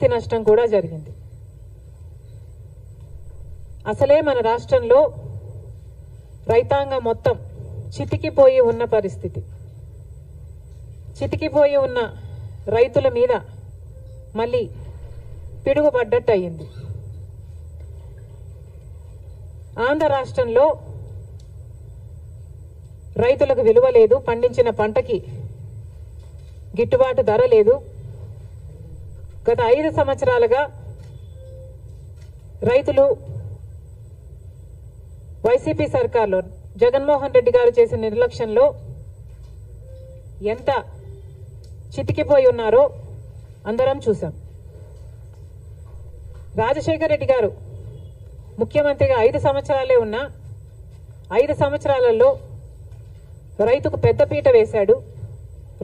నష్టం కూడా జరిగింది. అసలే మన రాష్ట్రంలో రైతాంగం మొత్తం చితికిపోయి ఉన్న పరిస్థితి. చితికిపోయి ఉన్న రైతుల మీద మళ్ళీ పిడుగుపడ్డట్టు అయింది. ఆంధ్ర రాష్ట్రంలో రైతులకు విలువ లేదు, పండించిన పంటకి గిట్టుబాటు ధర లేదు. గత 5 సంవత్సరాలుగా రైతులు వైసీపీ సర్కార్లో జగన్మోహన్ రెడ్డి గారు చేసిన నిర్లక్ష్యంలో ఎంత చితికిపోయి ఉన్నారో అందరం చూసాం. రాజశేఖర రెడ్డి గారు ముఖ్యమంత్రిగా 5 సంవత్సరాలే ఉన్నా 5 సంవత్సరాలలో రైతుకు పెద్దపీట వేశాడు,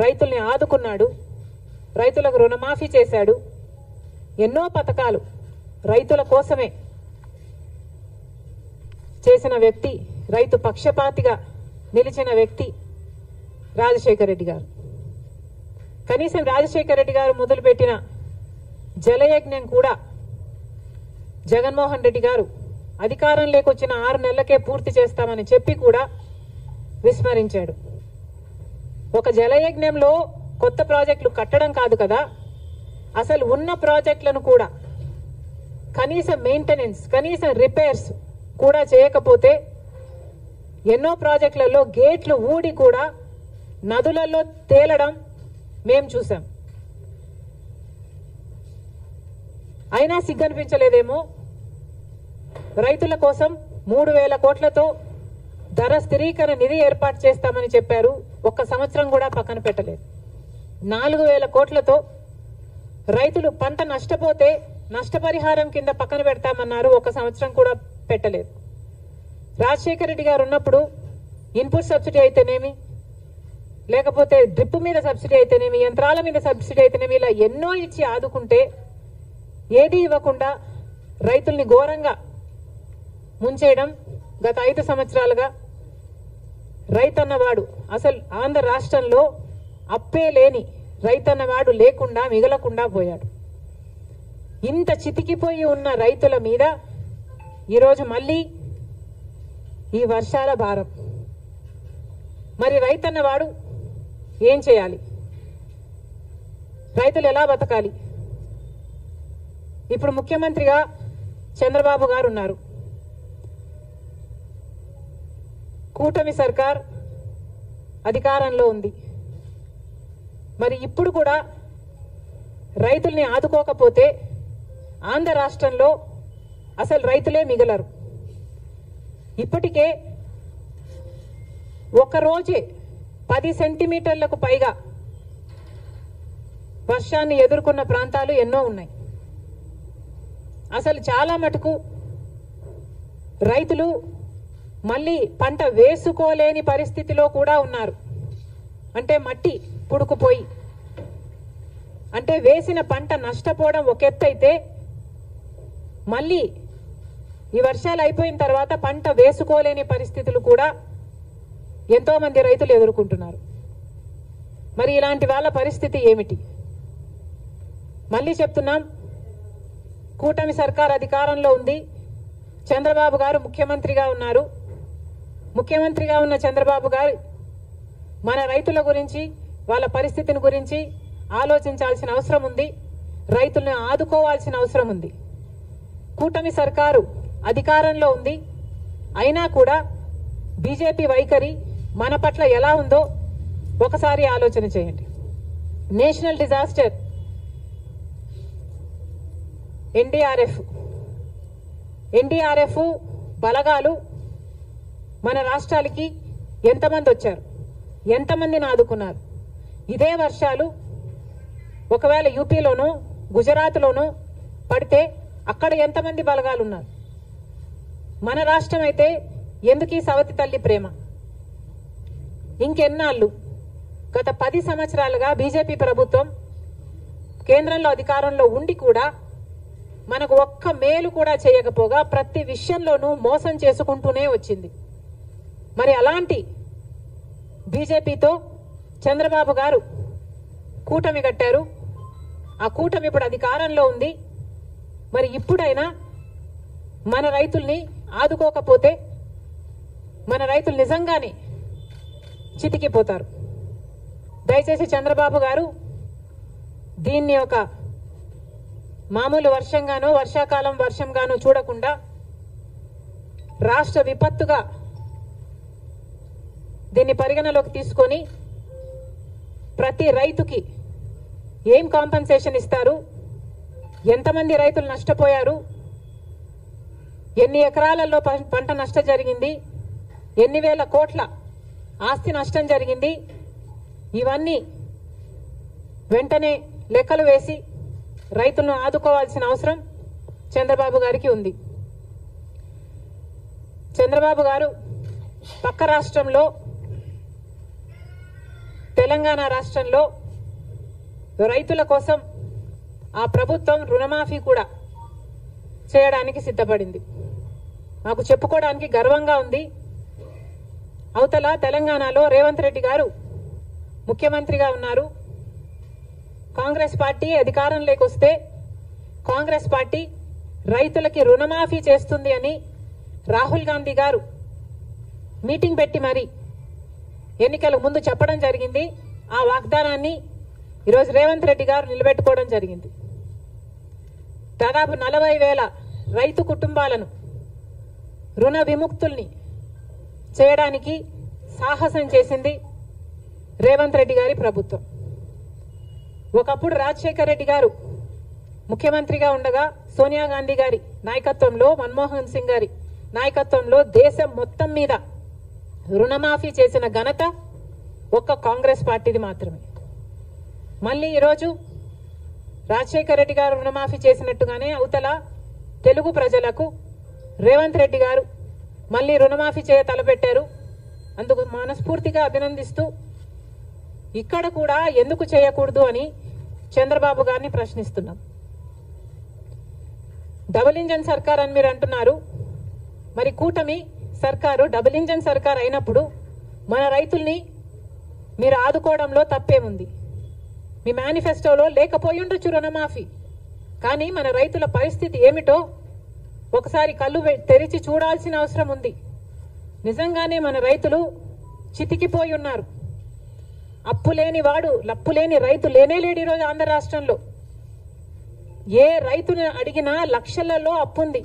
రైతుల్ని ఆదుకున్నాడు, రైతులకు రుణమాఫీ చేశాడు. ఎన్నో పథకాలు రైతుల కోసమే చేసిన వ్యక్తి, రైతు పక్షపాతిగా నిలిచిన వ్యక్తి రాజశేఖర రెడ్డి గారు. కనీసం రాజశేఖర రెడ్డి గారు మొదలుపెట్టిన జలయజ్ఞం కూడా జగన్మోహన్ రెడ్డి గారు అధికారంలోకి వచ్చిన 6 నెలలకే పూర్తి చేస్తామని చెప్పి కూడా విస్మరించాడు. ఒక జలయజ్ఞంలో కొత్త ప్రాజెక్టులు కట్టడం కాదు కదా, అసలు ఉన్న ప్రాజెక్టులను కూడా కనీసం మెయింటెనెన్స్, కనీసం రిపేర్స్ కూడా చేయకపోతే ఎన్నో ప్రాజెక్టులలో గేట్లు ఊడి కూడా నదులలో తేలడం మేం చూసాం. అయినా సిగ్గనిపించలేదేమో. రైతుల కోసం 3,000 కోట్లతో ధర స్థిరీకరణ నిధి ఏర్పాటు చేస్తామని చెప్పారు. 1 సంవత్సరం కూడా పక్కన పెట్టలేదు. 4,000 కోట్లతో రైతులు పంట నష్టపోతే నష్టపరిహారం కింద పక్కన పెడతామన్నారు. 1 సంవత్సరం కూడా పెట్టలేదు. రాజశేఖర రెడ్డి గారు ఉన్నప్పుడు ఇన్పుట్ సబ్సిడీ అయితేనేమి, లేకపోతే డ్రిప్ మీద సబ్సిడీ అయితేనేమి, యంత్రాల మీద సబ్సిడీ అయితేనేమి, ఇలా ఎన్నో ఇచ్చి ఆదుకుంటే ఏది ఇవ్వకుండా రైతుల్ని ఘోరంగా ముంచేయడం గత 5 సంవత్సరాలుగా. రైతన్నవాడు అసలు ఆంధ్ర రాష్ట్రంలో అప్పే లేని రైతన్నవాడు లేకుండా మిగలకుండా పోయాడు. ఇంత చితికిపోయి ఉన్న రైతుల మీద ఈరోజు మళ్ళీ ఈ వర్షాల భారం. మరి రైతన్నవాడు ఏం చేయాలి? రైతులు ఎలా బతకాలి? ఇప్పుడు ముఖ్యమంత్రిగా చంద్రబాబు గారు ఉన్నారు. కూటమి సర్కార్ అధికారంలో ఉంది. మరి ఇప్పుడు కూడా రైతుల్ని ఆదుకోకపోతే ఆంధ్ర రాష్ట్రంలో అసలు రైతులే మిగలరు. ఇప్పటికే ఒకరోజే 10 సెంటీమీటర్లకు పైగా వర్షాన్ని ఎదుర్కొన్న ప్రాంతాలు ఎన్నో ఉన్నాయి. అసలు చాలా మటుకు రైతులు మళ్ళీ పంట వేసుకోలేని పరిస్థితిలో కూడా ఉన్నారు. అంటే మట్టి పుడుకుపోయి, అంటే వేసిన పంట నష్టపోవడం ఒక ఎత్తు అయితే, మళ్ళీ ఈ వర్షాలు అయిపోయిన తర్వాత పంట వేసుకోలేని పరిస్థితులు కూడా ఎంతో మంది రైతులు ఎదుర్కొంటున్నారు. మరి ఇలాంటి వాళ్ళ పరిస్థితి ఏమిటి? మళ్ళీ చెప్తున్నాం, కూటమి సర్కార్ అధికారంలో ఉంది. చంద్రబాబు గారు ముఖ్యమంత్రిగా ఉన్నారు. ముఖ్యమంత్రిగా ఉన్న చంద్రబాబు గారు మన రైతుల గురించి, వాళ్ళ పరిస్థితిని గురించి ఆలోచించాల్సిన అవసరం ఉంది. రైతులను ఆదుకోవాల్సిన అవసరం ఉంది. కూటమి సర్కారు అధికారంలో ఉంది. అయినా కూడా బీజేపీ వైఖరి మన పట్ల ఎలా ఉందో ఒకసారి ఆలోచన చేయండి. నేషనల్ డిజాస్టర్ ఎన్డీఆర్ఎఫ్ బలగాలు మన రాష్ట్రాలకి ఎంతమంది వచ్చారు, ఎంతమందిని ఆదుకున్నారు? ఇదే వర్షాలు ఒకవేళ యూపీలోనో గుజరాత్లోనో పడితే అక్కడ ఎంతమంది బలగాలు ఉన్నారు? మన రాష్ట్రం అయితే ఎందుకు ఈ సవతి తల్లి ప్రేమ? ఇంకెన్నాళ్ళు? గత 10 సంవత్సరాలుగా బీజేపీ ప్రభుత్వం కేంద్రంలో అధికారంలో ఉండి కూడా మనకు ఒక్క మేలు కూడా చేయకపోగా ప్రతి విషయంలోనూ మోసం చేసుకుంటూనే వచ్చింది. మరి అలాంటి బీజేపీతో చంద్రబాబు గారు కూటమి కట్టారు. ఆ కూటమి ఇప్పుడు అధికారంలో ఉంది. మరి ఇప్పుడైనా మన రైతుల్ని ఆదుకోకపోతే మన రైతులు నిజంగానే చితికిపోతారు. దయచేసి చంద్రబాబు గారు దీన్ని ఒక మామూలు వర్షంగానో వర్షాకాలం వర్షంగానో చూడకుండా రాష్ట్ర విపత్తుగా దీన్ని పరిగణలోకి తీసుకొని ప్రతి రైతుకి ఏం కాంపెన్సేషన్ ఇస్తారు, ఎంతమంది రైతులు నష్టపోయారు, ఎన్ని ఎకరాలలో పంట నష్టం జరిగింది, ఎన్ని వేల కోట్ల ఆస్తి నష్టం జరిగింది, ఇవన్నీ వెంటనే లెక్కలు వేసి రైతులను ఆదుకోవాల్సిన అవసరం చంద్రబాబు గారికి ఉంది. చంద్రబాబు గారు పక్క రాష్ట్రంలో తెలంగాణ రాష్ట్రంలో రైతుల కోసం ఆ ప్రభుత్వం రుణమాఫీ కూడా చేయడానికి సిద్ధపడింది. మాకు చెప్పుకోవడానికి గర్వంగా ఉంది. అవతల తెలంగాణలో రేవంత్ రెడ్డి గారు ముఖ్యమంత్రిగా ఉన్నారు. కాంగ్రెస్ పార్టీ అధికారంలోకి వస్తే కాంగ్రెస్ పార్టీ రైతులకి రుణమాఫీ చేస్తుంది అని రాహుల్ గాంధీ గారు మీటింగ్ పెట్టి మరి ఎన్నికల ముందు చెప్పడం జరిగింది. ఆ వాగ్దానాన్ని ఈరోజు రేవంత్ రెడ్డి గారు నిలబెట్టుకోవడం జరిగింది. దాదాపు 40,000 రైతు కుటుంబాలను రుణ విముక్తుల్ని చేయడానికి సాహసం చేసింది రేవంత్ రెడ్డి గారి ప్రభుత్వం. ఒకప్పుడు రాజశేఖర్ రెడ్డి గారు ముఖ్యమంత్రిగా ఉండగా సోనియా గాంధీ గారి నాయకత్వంలో, మన్మోహన్ సింగ్ గారి నాయకత్వంలో దేశం మొత్తం మీద రుణమాఫీ చేసిన ఘనత ఒక్క కాంగ్రెస్ పార్టీది మాత్రమే. మళ్ళీ ఈరోజు రాజశేఖర్ రెడ్డి గారు రుణమాఫీ చేసినట్టుగానే అవతల తెలుగు ప్రజలకు రేవంత్ రెడ్డి గారు మళ్ళీ రుణమాఫీ చేయ తలపెట్టారు. అందుకు మనస్ఫూర్తిగా అభినందిస్తూ ఇక్కడ కూడా ఎందుకు చేయకూడదు అని చంద్రబాబు గారిని ప్రశ్నిస్తున్నాం. డబుల్ ఇంజన్ సర్కార్ అని మీరు అంటున్నారు. మరి కూటమి సర్కారు డబుల్ ఇంజన్ సర్కార్ అయినప్పుడు మన రైతుల్ని మీరు ఆదుకోవడంలో తప్పేముంది? మీ మేనిఫెస్టోలో లేకపోయి ఉండొచ్చు రుణమాఫీ, కానీ మన రైతుల పరిస్థితి ఏమిటో ఒకసారి కళ్ళు తెరిచి చూడాల్సిన అవసరం ఉంది. నిజంగానే మన రైతులు చితికిపోయి ఉన్నారు. లప్పులేని రైతు లేనేలేడు ఈరోజు ఆంధ్ర రాష్ట్రంలో. ఏ రైతుని అడిగినా లక్షలలో అప్పుంది.